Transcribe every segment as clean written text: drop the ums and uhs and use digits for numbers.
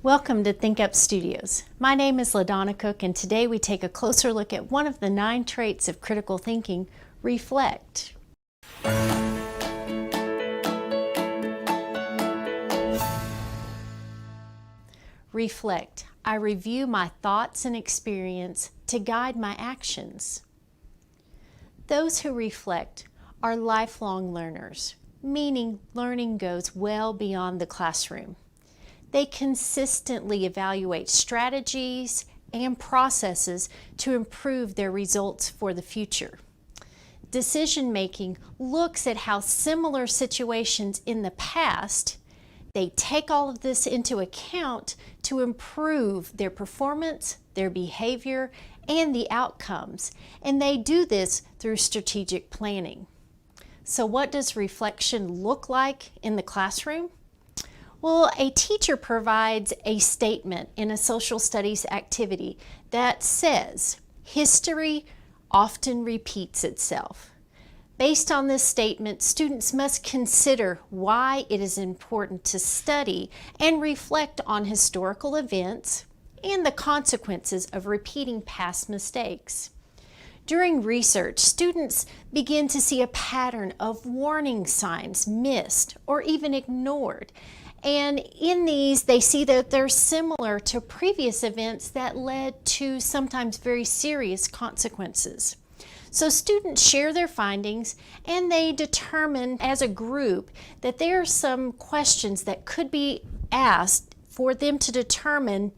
Welcome to Think Up Studios. My name is LaDonna Cook, and today we take a closer look at one of the 9 traits of critical thinking, reflect. Reflect. I review my thoughts and experience to guide my actions. Those who reflect are lifelong learners, meaning learning goes well beyond the classroom. They consistently evaluate strategies and processes to improve their results for the future. Decision making looks at how similar situations in the past, they take all of this into account to improve their performance, their behavior, and the outcomes. And they do this through strategic planning. So what does reflection look like in the classroom? Well, a teacher provides a statement in a social studies activity that says, history often repeats itself. Based on this statement, students must consider why it is important to study and reflect on historical events and the consequences of repeating past mistakes. During research, students begin to see a pattern of warning signs missed or even ignored. And in these, they see that they're similar to previous events that led to sometimes very serious consequences. So students share their findings, and they determine as a group that there are some questions that could be asked for them to determine,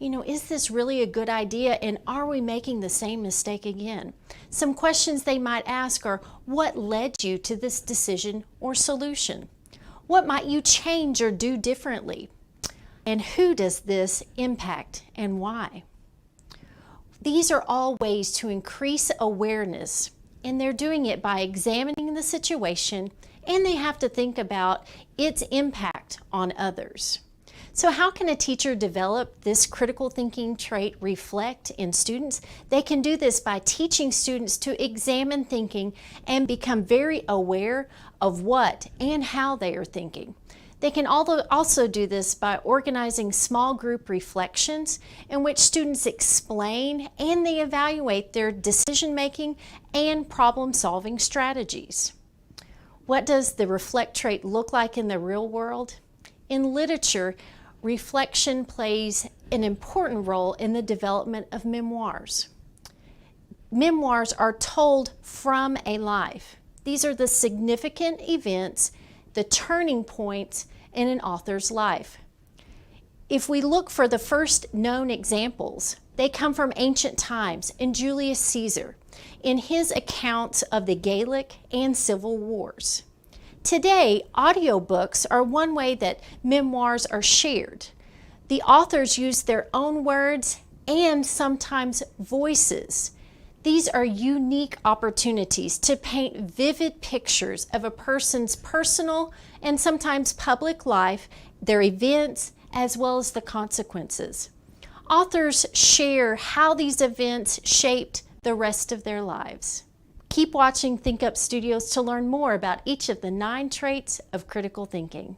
is this really a good idea, and are we making the same mistake again? Some questions they might ask are, what led you to this decision or solution? What might you change or do differently? And who does this impact and why? These are all ways to increase awareness, and they're doing it by examining the situation, and they have to think about its impact on others. So how can a teacher develop this critical thinking trait, reflect, in students? They can do this by teaching students to examine thinking and become very aware of what and how they are thinking. They can also do this by organizing small group reflections in which students explain and they evaluate their decision making and problem solving strategies. What does the reflect trait look like in the real world? In literature, reflection plays an important role in the development of memoirs. Memoirs are told from a life. These are the significant events, the turning points in an author's life. If we look for the first known examples, they come from ancient times in Julius Caesar, in his accounts of the Gallic and Civil Wars. Today, audiobooks are one way that memoirs are shared. The authors use their own words and sometimes voices. These are unique opportunities to paint vivid pictures of a person's personal and sometimes public life, their events, as well as the consequences. Authors share how these events shaped the rest of their lives. Keep watching Think Up Studios to learn more about each of the 9 traits of critical thinking.